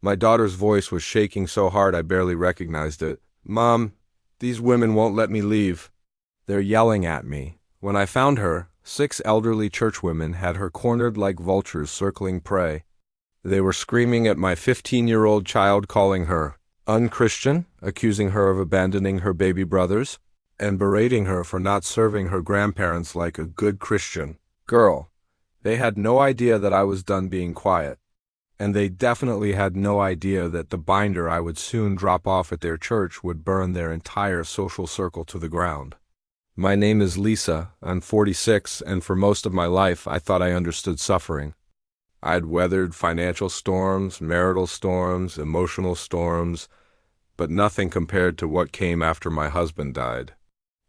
My daughter's voice was shaking so hard I barely recognized it. "Mom, these women won't let me leave. They're yelling at me." When I found her, 6 elderly churchwomen had her cornered like vultures circling prey. They were screaming at my 15-year-old child, calling her unchristian, accusing her of abandoning her baby brothers, and berating her for not serving her grandparents like a good Christian girl. They had no idea that I was done being quiet. And they definitely had no idea that the binder I would soon drop off at their church would burn their entire social circle to the ground. My name is Lisa, I'm 46, and for most of my life I thought I understood suffering. I'd weathered financial storms, marital storms, emotional storms, but nothing compared to what came after my husband died.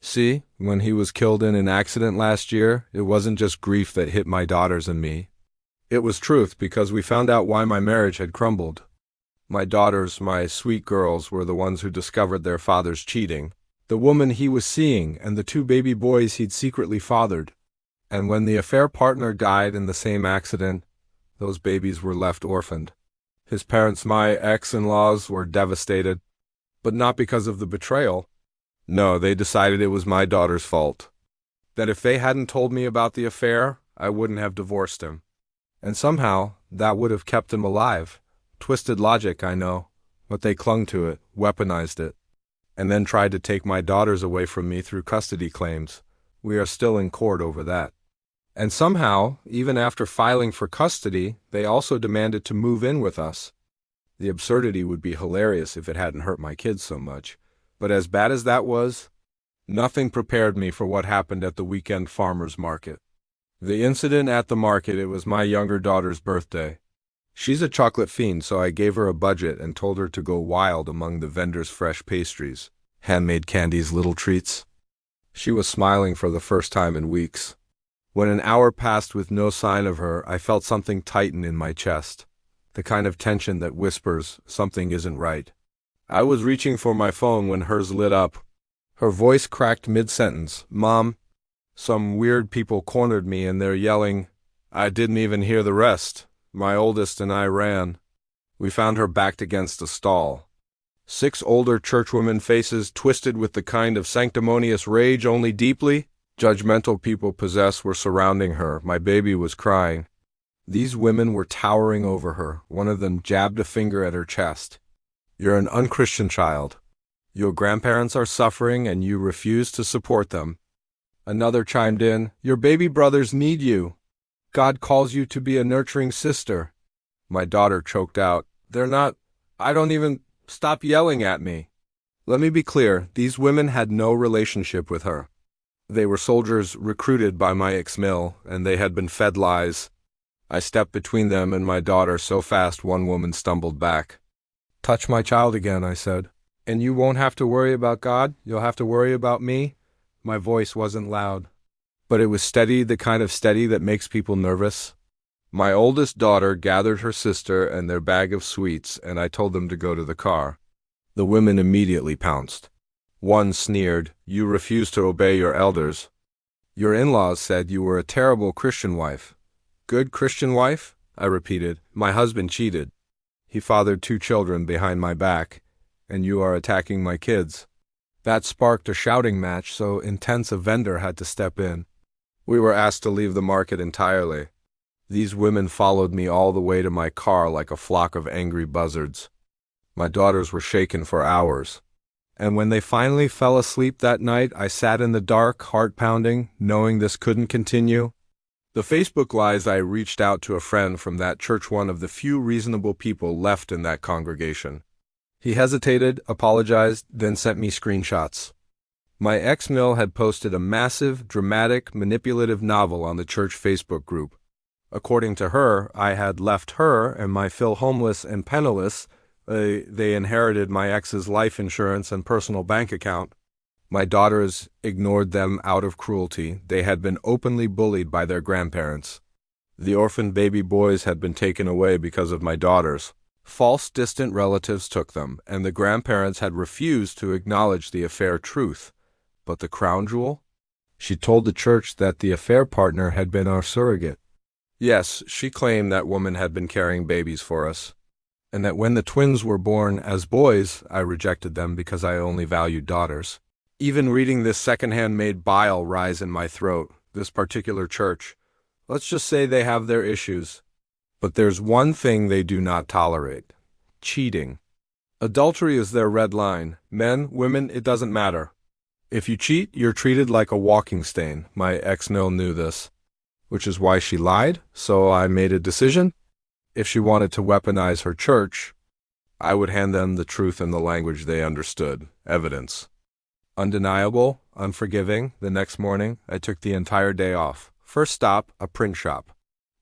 See, when he was killed in an accident last year, it wasn't just grief that hit my daughters and me. It was truth, because we found out why my marriage had crumbled. My daughters, my sweet girls, were the ones who discovered their father's cheating, the woman he was seeing, and the 2 baby boys he'd secretly fathered. And when the affair partner died in the same accident, those babies were left orphaned. His parents, my ex-in-laws, were devastated, but not because of the betrayal. No, they decided it was my daughter's fault. That if they hadn't told me about the affair, I wouldn't have divorced him. And somehow, that would have kept him alive. Twisted logic, I know, but they clung to it, weaponized it, and then tried to take my daughters away from me through custody claims. We are still in court over that. And somehow, even after filing for custody, they also demanded to move in with us. The absurdity would be hilarious if it hadn't hurt my kids so much. But as bad as that was, nothing prepared me for what happened at the weekend farmers market. The incident at the market, it was my younger daughter's birthday. She's a chocolate fiend, so I gave her a budget and told her to go wild among the vendors' fresh pastries, handmade candies, little treats. She was smiling for the first time in weeks. When an hour passed with no sign of her, I felt something tighten in my chest, the kind of tension that whispers something isn't right. I was reaching for my phone when hers lit up. Her voice cracked mid-sentence. "Mom, some weird people cornered me and they're yelling." I didn't even hear the rest. My oldest and I ran. We found her backed against a stall. 6 older churchwomen, faces twisted with the kind of sanctimonious rage only deeply judgmental people possess, were surrounding her. My baby was crying. These women were towering over her. One of them jabbed a finger at her chest. "You're an unchristian child. Your grandparents are suffering and you refuse to support them." Another chimed in, "Your baby brothers need you. God calls you to be a nurturing sister." My daughter choked out, "They're not. I don't even. Stop yelling at me." Let me be clear, these women had no relationship with her. They were soldiers recruited by my ex-mill, and they had been fed lies. I stepped between them and my daughter so fast one woman stumbled back. "Touch my child again," I said, "and you won't have to worry about God, you'll have to worry about me." My voice wasn't loud, but it was steady, the kind of steady that makes people nervous. My oldest daughter gathered her sister and their bag of sweets, and I told them to go to the car. The women immediately pounced. One sneered, "You refuse to obey your elders. Your in-laws said you were a terrible Christian wife." "Good Christian wife?" I repeated. "My husband cheated. He fathered 2 children behind my back, and you are attacking my kids." That sparked a shouting match so intense a vendor had to step in. We were asked to leave the market entirely. These women followed me all the way to my car like a flock of angry buzzards. My daughters were shaken for hours. And when they finally fell asleep that night, I sat in the dark, heart pounding, knowing this couldn't continue. The Facebook lies, I reached out to a friend from that church, one of the few reasonable people left in that congregation. He hesitated, apologized, then sent me screenshots. My ex-mill had posted a massive, dramatic, manipulative novel on the church Facebook group. According to her, I had left her and my Phil homeless and penniless. They inherited my ex's life insurance and personal bank account. My daughters ignored them out of cruelty. They had been openly bullied by their grandparents. The orphaned baby boys had been taken away because of my daughters. False distant relatives took them, and the grandparents had refused to acknowledge the affair truth. But the crown jewel? She told the church that the affair partner had been our surrogate. Yes, she claimed that woman had been carrying babies for us. and that when the twins were born as boys, I rejected them because I only valued daughters. Even reading this secondhand made bile rise in my throat. This particular church, let's just say they have their issues. But there's one thing they do not tolerate: cheating. Adultery is their red line. Men, women, it doesn't matter. If you cheat, you're treated like a walking stain. My ex-mill knew this, which is why she lied, so I made a decision. If she wanted to weaponize her church, I would hand them the truth in the language they understood. Evidence. Undeniable, unforgiving. The next morning, I took the entire day off. First stop, a print shop.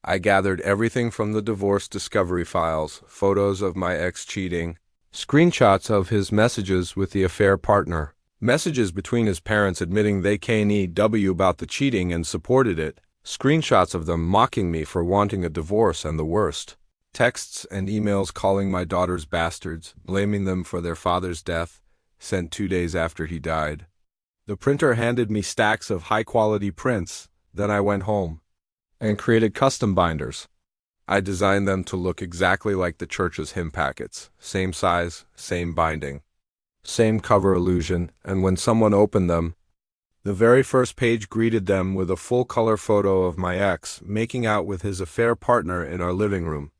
I gathered everything from the divorce discovery files, photos of my ex cheating, screenshots of his messages with the affair partner, messages between his parents admitting they knew about the cheating and supported it, screenshots of them mocking me for wanting a divorce, and the worst, texts and emails calling my daughters bastards, blaming them for their father's death, sent 2 days after he died. The printer handed me stacks of high-quality prints. Then I went home and created custom binders. I designed them to look exactly like the church's hymn packets. Same size, same binding, same cover illusion, and when someone opened them, the very first page greeted them with a full-color photo of my ex making out with his affair partner in our living room.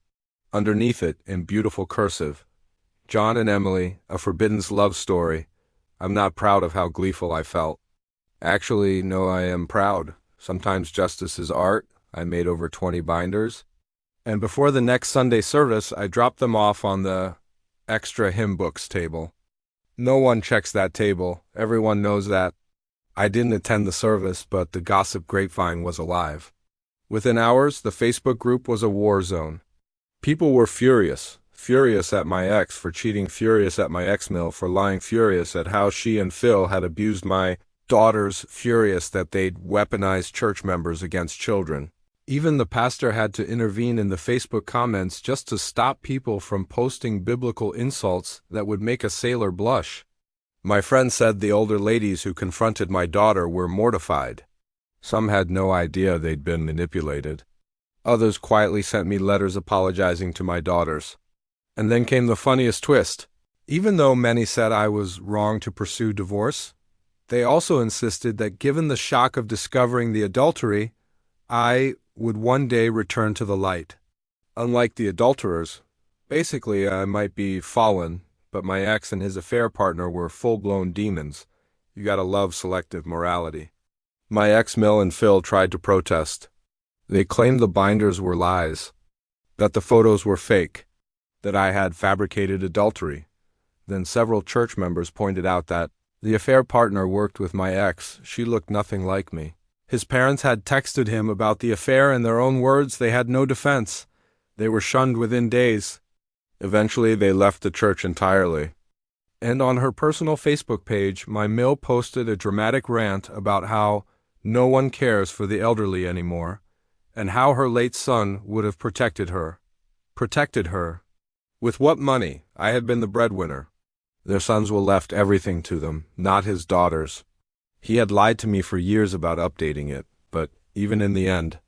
Underneath it, in beautiful cursive, John and Emily, a forbidden love story. I'm not proud of how gleeful I felt. Actually, no, I am proud. Sometimes justice is art. I made over 20 binders. And before the next Sunday service, I dropped them off on the extra hymn books table. No one checks that table. Everyone knows that. I didn't attend the service, but the gossip grapevine was alive. Within hours, the Facebook group was a war zone. People were furious at my ex for cheating, furious at my ex-mill for lying, furious at how she and Phil had abused my daughters, furious that they'd weaponized church members against children. Even the pastor had to intervene in the Facebook comments just to stop people from posting biblical insults that would make a sailor blush. My friend said the older ladies who confronted my daughter were mortified. Some had no idea they'd been manipulated. Others quietly sent me letters apologizing to my daughters. And then came the funniest twist. Even though many said I was wrong to pursue divorce, they also insisted that given the shock of discovering the adultery, I would one day return to the light. Unlike the adulterers, basically I might be fallen, but my ex and his affair partner were full-blown demons. You gotta love selective morality. My ex-mill and Phil tried to protest. They claimed the binders were lies, that the photos were fake, that I had fabricated adultery. Then several church members pointed out that the affair partner worked with my ex. She looked nothing like me. His parents had texted him about the affair. In their own words, they had no defense. They were shunned within days. Eventually, they left the church entirely. And on her personal Facebook page, my mill posted a dramatic rant about how no one cares for the elderly anymore, and how her late son would have protected her. Protected her. With what money? I had been the breadwinner. Their sons were left everything to them, not his daughters. He had lied to me for years about updating it, but even in the end,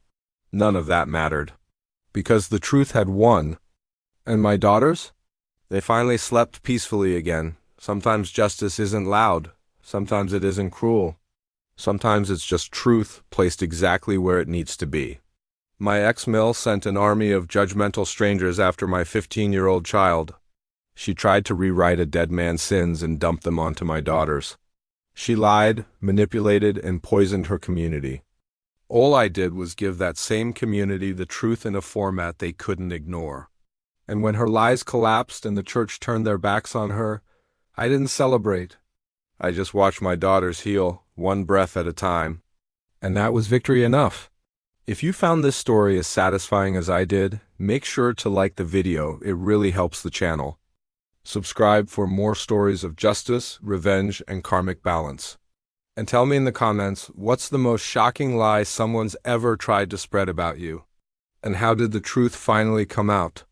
none of that mattered. Because the truth had won. And my daughters? They finally slept peacefully again. Sometimes justice isn't loud. Sometimes it isn't cruel. Sometimes it's just truth placed exactly where it needs to be. My ex-mill sent an army of judgmental strangers after my 15-year-old child. She tried to rewrite a dead man's sins and dump them onto my daughters. She lied, manipulated, and poisoned her community. All I did was give that same community the truth in a format they couldn't ignore. And when her lies collapsed and the church turned their backs on her, I didn't celebrate. I just watched my daughters heal, one breath at a time. And that was victory enough. If you found this story as satisfying as I did, make sure to like the video. It really helps the channel. Subscribe for more stories of justice, revenge, and karmic balance. And tell me in the comments, what's the most shocking lie someone's ever tried to spread about you? And how did the truth finally come out?